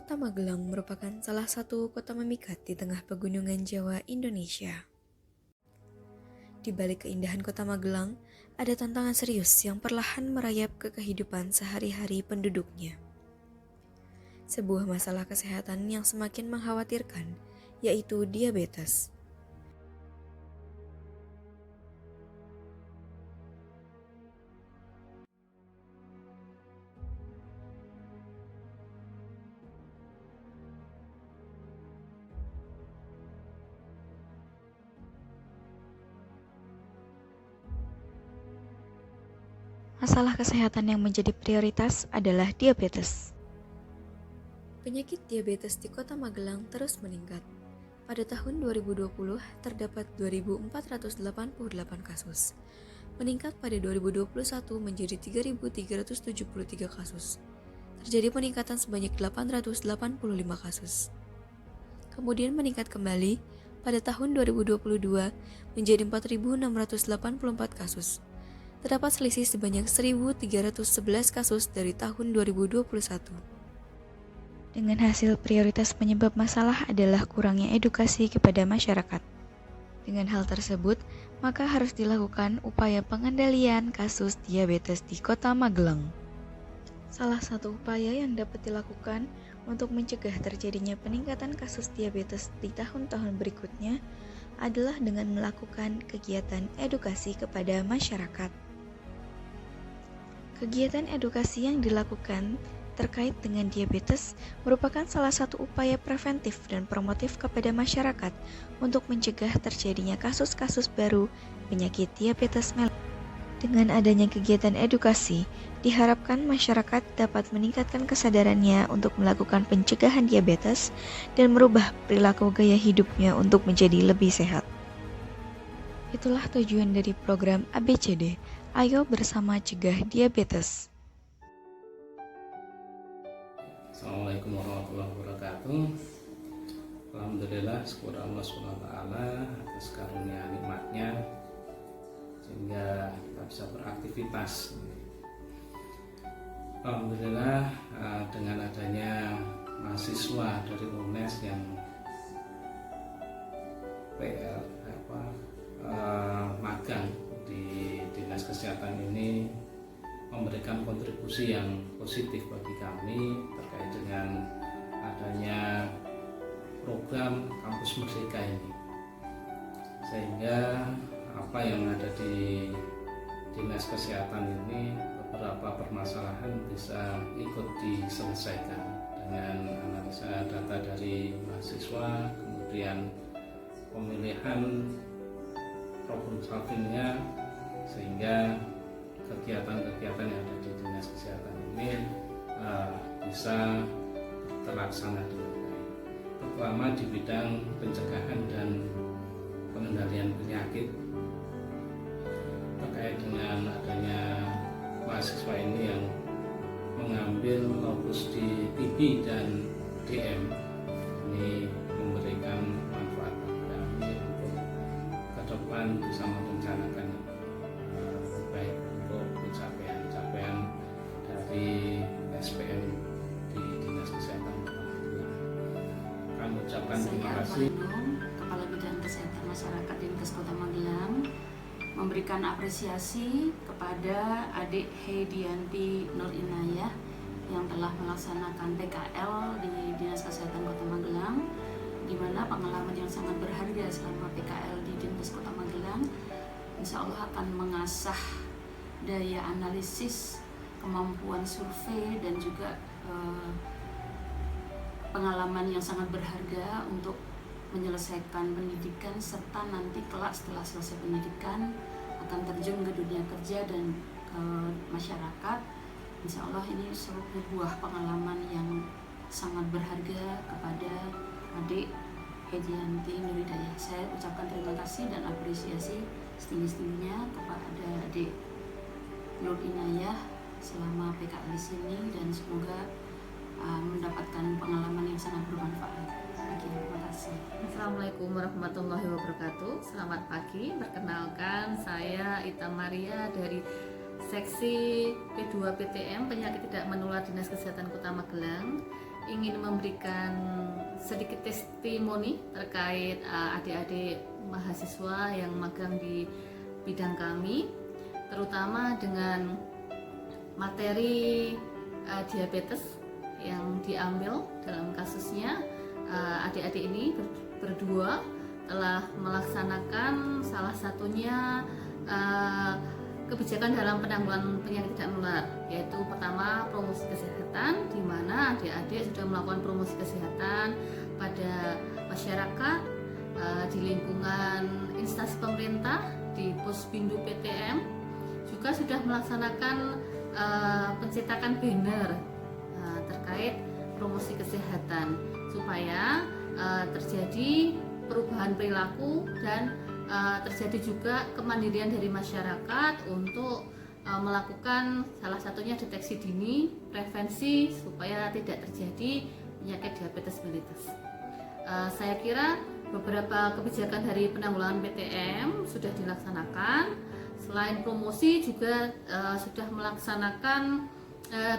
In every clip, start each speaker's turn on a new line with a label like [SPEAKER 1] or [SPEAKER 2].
[SPEAKER 1] Kota Magelang merupakan salah satu kota memikat di tengah pegunungan Jawa, Indonesia. Di balik keindahan Kota Magelang, ada tantangan serius yang perlahan merayap ke kehidupan sehari-hari penduduknya. Sebuah masalah kesehatan yang semakin mengkhawatirkan, yaitu diabetes.
[SPEAKER 2] Masalah kesehatan yang menjadi prioritas adalah diabetes.
[SPEAKER 1] Penyakit diabetes di Kota Magelang terus meningkat. Pada tahun 2020 terdapat 2.488 kasus. Meningkat pada 2021 menjadi 3.373 kasus. Terjadi peningkatan sebanyak 885 kasus. Kemudian meningkat kembali pada tahun 2022 menjadi 4.684 kasus. Terdapat selisih sebanyak 1.311 kasus dari tahun 2021.
[SPEAKER 2] Dengan hasil prioritas penyebab masalah adalah kurangnya edukasi kepada masyarakat. Dengan hal tersebut, maka harus dilakukan upaya pengendalian kasus diabetes di Kota Magelang. Salah satu upaya yang dapat dilakukan untuk mencegah terjadinya peningkatan kasus diabetes di tahun-tahun berikutnya adalah dengan melakukan kegiatan edukasi kepada masyarakat. Kegiatan edukasi yang dilakukan terkait dengan diabetes merupakan salah satu upaya preventif dan promotif kepada masyarakat untuk mencegah terjadinya kasus-kasus baru penyakit diabetes mellitus. Dengan adanya kegiatan edukasi, diharapkan masyarakat dapat meningkatkan kesadarannya untuk melakukan pencegahan diabetes dan merubah perilaku gaya hidupnya untuk menjadi lebih sehat. Itulah tujuan dari program ABCD, Ayo Bersama Cegah Diabetes.
[SPEAKER 3] Assalamualaikum warahmatullahi wabarakatuh. Alhamdulillah, syukur Allah SWT atas karunia nikmatnya sehingga kita bisa beraktivitas. Alhamdulillah, dengan adanya mahasiswa dari UNES yang magang di Dinas Kesehatan ini memberikan kontribusi yang positif bagi kami terkait dengan adanya program Kampus Merdeka ini, sehingga apa yang ada di Dinas Kesehatan ini beberapa permasalahan bisa ikut diselesaikan dengan analisa data dari mahasiswa, kemudian pemilihan problem solvingnya, sehingga kegiatan-kegiatan yang ada di Dinas Kesehatan ini bisa terlaksana dengan baik, terutama di bidang pencegahan dan pengendalian penyakit. Terkait dengan adanya mahasiswa ini yang mengambil fokus di TB dan DM, ini memberikan manfaat bagi kami untuk ke depan bisa merencanakan baik untuk pencapaian dari SPM di Dinas Kesehatan. Kami ucapkan terima kasih.
[SPEAKER 4] Kepala Bidang Kesehatan Masyarakat Dinkes Kota Magelang memberikan apresiasi kepada adik Hedianti Nur Inayah yang telah melaksanakan PKL di Dinas Kesehatan Kota Magelang, di mana pengalaman yang sangat berharga selama PKL di Dinkes Kota Magelang insya Allah akan mengasah daya analisis, kemampuan survei, dan juga pengalaman yang sangat berharga untuk menyelesaikan pendidikan, serta nanti kelak setelah selesai pendidikan akan terjun ke dunia kerja dan ke masyarakat. Insya Allah ini sebuah pengalaman yang sangat berharga kepada adik Hedianti Nur Inayah. Saya ucapkan terima kasih dan apresiasi setinggi-tingginya kepada adik Nur Inayah selama PKL di sini, dan semoga mendapatkan pengalaman yang sangat bermanfaat. Terima kasih.
[SPEAKER 5] Assalamualaikum warahmatullahi wabarakatuh. Selamat pagi. Perkenalkan, saya Ita Maria dari Seksi P2 PTM Penyakit Tidak Menular Dinas Kesehatan Kota Magelang. ingin memberikan sedikit testimoni terkait adik-adik mahasiswa yang magang di bidang kami, terutama dengan materi diabetes yang diambil dalam kasusnya. Adik-adik ini berdua telah melaksanakan salah satunya kebijakan dalam penanggulangan penyakit tidak menular, yaitu pertama promosi kesehatan, di mana adik-adik sudah melakukan promosi kesehatan pada masyarakat, di lingkungan instansi pemerintah, di Posbindu PTM, juga sudah melaksanakan pencetakan banner terkait promosi kesehatan supaya terjadi perubahan perilaku dan terjadi juga kemandirian dari masyarakat untuk melakukan salah satunya deteksi dini, prevensi supaya tidak terjadi penyakit diabetes mellitus. Saya kira beberapa kebijakan dari penanggulangan PTM sudah dilaksanakan. Selain promosi juga sudah melaksanakan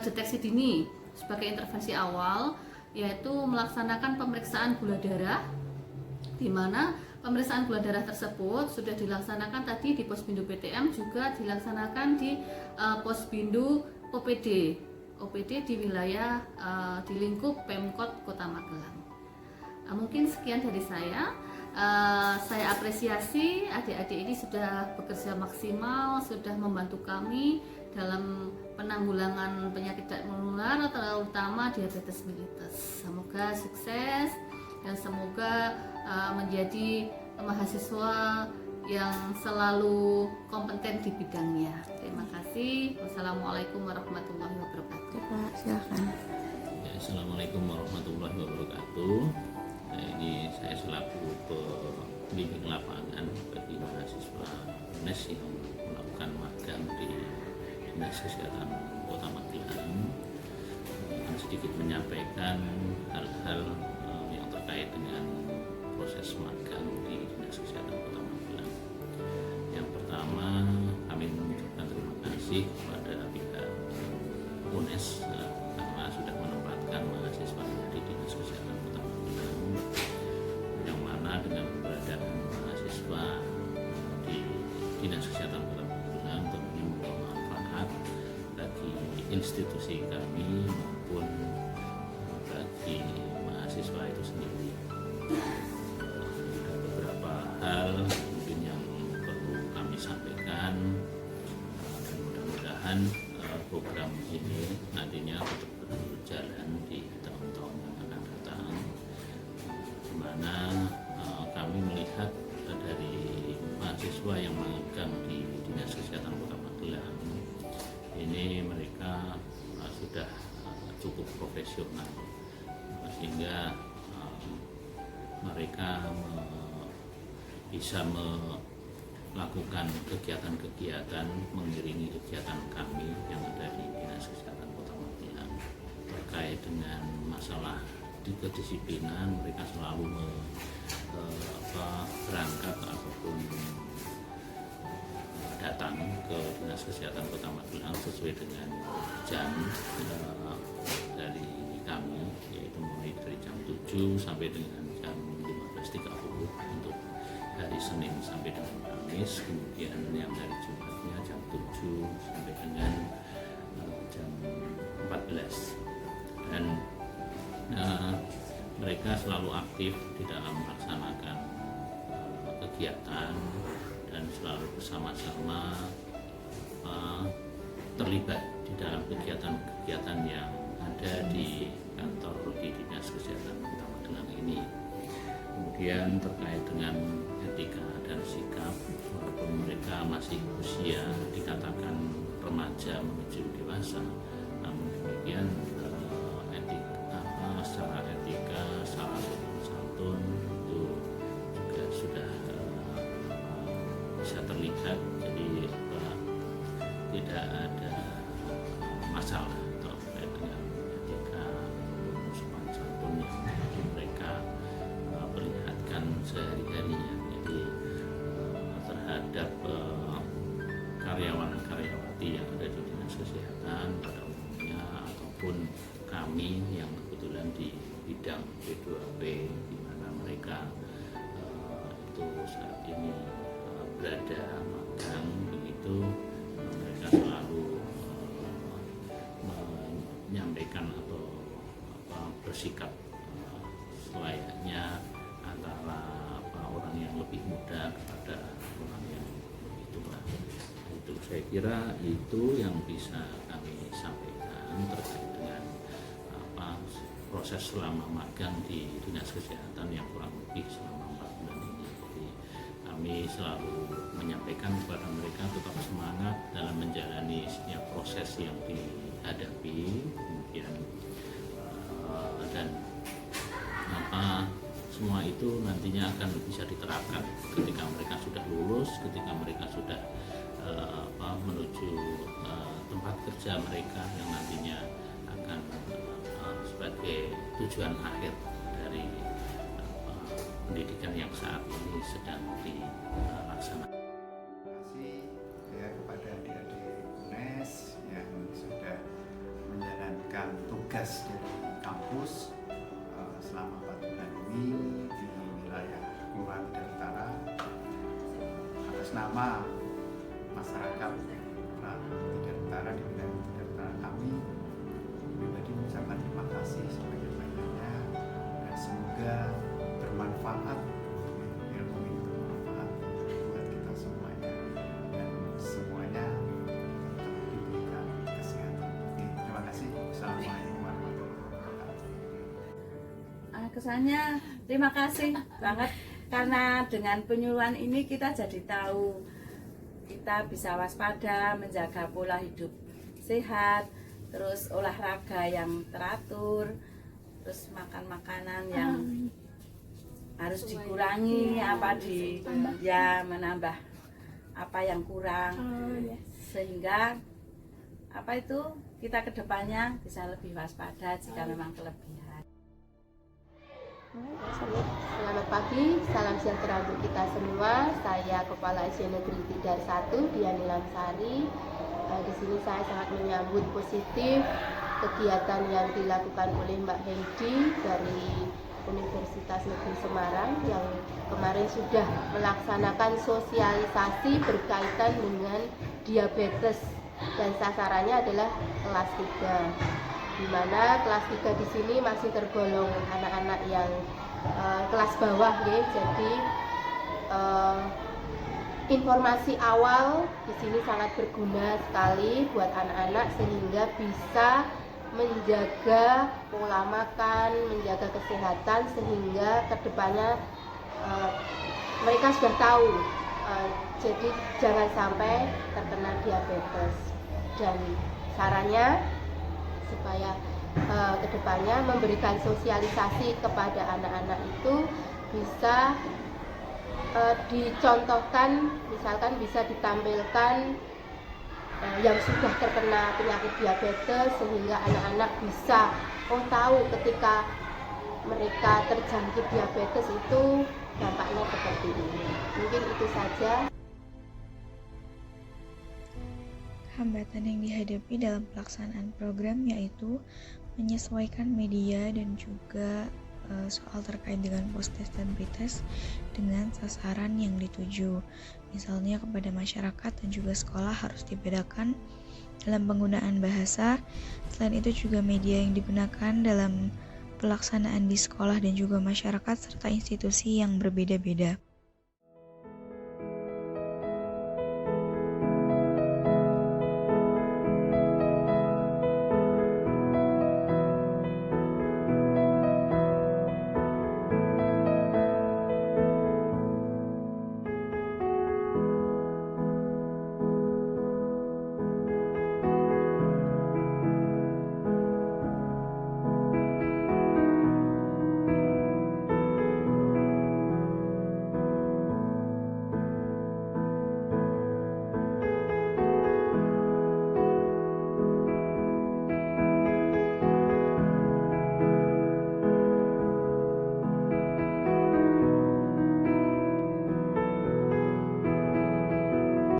[SPEAKER 5] deteksi dini sebagai intervensi awal, yaitu melaksanakan pemeriksaan gula darah, di mana pemeriksaan gula darah tersebut sudah dilaksanakan tadi di Posbindu PTM, juga dilaksanakan di Posbindu OPD di wilayah di lingkup Pemkot Kota Magelang. Mungkin sekian dari saya. Saya apresiasi adik-adik ini sudah bekerja maksimal, sudah membantu kami dalam penanggulangan penyakit tidak menular, terutama diabetes mellitus. Semoga sukses dan semoga menjadi mahasiswa yang selalu kompeten di bidangnya. Terima kasih. Wassalamualaikum warahmatullahi wabarakatuh.
[SPEAKER 2] Pak, silakan.
[SPEAKER 6] Ya, Assalamualaikum warahmatullahi wabarakatuh. Nah, ini saya selaku pembimbing lapangan bagi mahasiswa UNES yang melakukan magang di Dinas Kesehatan Kota Magelang, akan sedikit menyampaikan hal-hal yang terkait dengan proses magang di Dinas Kesehatan Kota Magelang. Yang pertama, kami mengucapkan terima kasih kepada pihak UNES karena sudah menempatkan mahasiswa di Dinas Kesehatan Kota Magelang, yang mana dengan keberadaan mahasiswa di Dinas Kesehatan Kota Magelang tentunya membawa manfaat bagi institusi kami maupun bagi mahasiswa itu sendiri. Ada beberapa hal mungkin yang perlu kami sampaikan, dan mudah-mudahan program ini nantinya tetap berjalan di tahun-tahun yang akan datang, di mana kami melihat dari mahasiswa yang magang di Dinas Kesehatan Kota Magelang ini, mereka sudah cukup profesional, sehingga mereka bisa melakukan kegiatan-kegiatan, mengiringi kegiatan kami yang ada di Dinas Kesehatan Kota Magelang terkait dengan masalah di kedisiplinan. Mereka selalu berangkat ataupun datang ke Dinas Kesehatan Kota Magelang sesuai dengan jam dari kami, yaitu mulai dari jam 7 sampai dengan jam 15.30 untuk hari Senin sampai dengan Kamis, kemudian yang hari Jumatnya jam 7 sampai dengan jam 14, dan mereka selalu aktif di dalam melaksanakan kegiatan dan selalu bersama-sama terlibat di dalam kegiatan-kegiatan yang ada di kantor di Dinas Kesehatan Kota Magelang ini. Kemudian terkait dengan etika dan sikap, walaupun mereka masih usia dikatakan remaja menuju dewasa, namun demikian secara etika, secara sopan santun itu juga sudah bisa terlihat. Jadi tidak ada masalah terkait dengan etika maupun sopan santun yang mereka perlihatkan sehari-harinya. Jadi terhadap karyawan-karyawati yang ada di Dinas Kesehatan pada umumnya, ataupun kami yang kebetulan kemudian di bidang B2B di mana mereka itu saat ini berada magang, begitu mereka selalu menyampaikan atau bersikap selayaknya antara orang yang lebih muda kepada orang yang lebih tua. Itu saya kira itu yang bisa kami sampaikan terkait dengan proses selama magang di dinas kesehatan yang kurang lebih selama 4 bulan ini. Jadi kami selalu menyampaikan kepada mereka tetap semangat dalam menjalani setiap proses yang dihadapi, kemudian dan semua itu nantinya akan bisa diterapkan ketika mereka sudah lulus, ketika mereka sudah menuju tempat kerja mereka yang nantinya akan sebagai tujuan akhir dari pendidikan yang saat ini sedang dilaksanakan.
[SPEAKER 7] Terima kasih ya kepada adik-adik UNES yang sudah menjalankan tugas dari kampus selama 4 bulan ini di wilayah Kelurahan Tidar Utara. Atas nama masyarakat Kelurahan Tidar Utara di wilayah Tidar Utara, kami pribadi mengucapkan terima kasih sebanyak-banyaknya dan semoga bermanfaat, ilmu itu bermanfaat buat kita semuanya dan semuanya tetap diberikan kesehatan. Oke, terima kasih. Assalamualaikum warahmatullahi wabarakatuh.
[SPEAKER 8] Kesannya terima kasih banget karena dengan penyuluhan ini kita jadi tahu kita bisa waspada, menjaga pola hidup sehat, terus olahraga yang teratur, terus makan makanan yang harus dikurangi, ya menambah apa yang kurang, sehingga kita kedepannya bisa lebih waspada jika memang kelebihan.
[SPEAKER 9] Selamat pagi, salam sejahtera untuk kita semua. Saya Kepala SD Negeri Tidar 1, Diani Lamsari. Di sini saya sangat menyambut positif kegiatan yang dilakukan oleh Mbak Hendi dari Universitas Negeri Semarang yang kemarin sudah melaksanakan sosialisasi berkaitan dengan diabetes dan sasarannya adalah kelas 3. Di mana kelas 3 di sini masih tergolong anak-anak yang kelas bawah ya. Jadi informasi awal di sini sangat berguna sekali buat anak-anak sehingga bisa menjaga pola makan, menjaga kesehatan sehingga kedepannya mereka sudah tahu. Jadi jangan sampai terkena diabetes dan sarannya supaya kedepannya memberikan sosialisasi kepada anak-anak itu bisa dicontohkan, misalkan bisa ditampilkan yang sudah terkena penyakit diabetes sehingga anak-anak bisa tahu ketika mereka terjangkit diabetes itu dampaknya seperti ini. Mungkin itu saja.
[SPEAKER 2] Hambatan yang dihadapi dalam pelaksanaan program yaitu menyesuaikan media dan juga soal terkait dengan post-test dan pretest dengan sasaran yang dituju. Misalnya kepada masyarakat dan juga sekolah harus dibedakan dalam penggunaan bahasa. Selain itu juga media yang digunakan dalam pelaksanaan di sekolah dan juga masyarakat serta institusi yang berbeda-beda.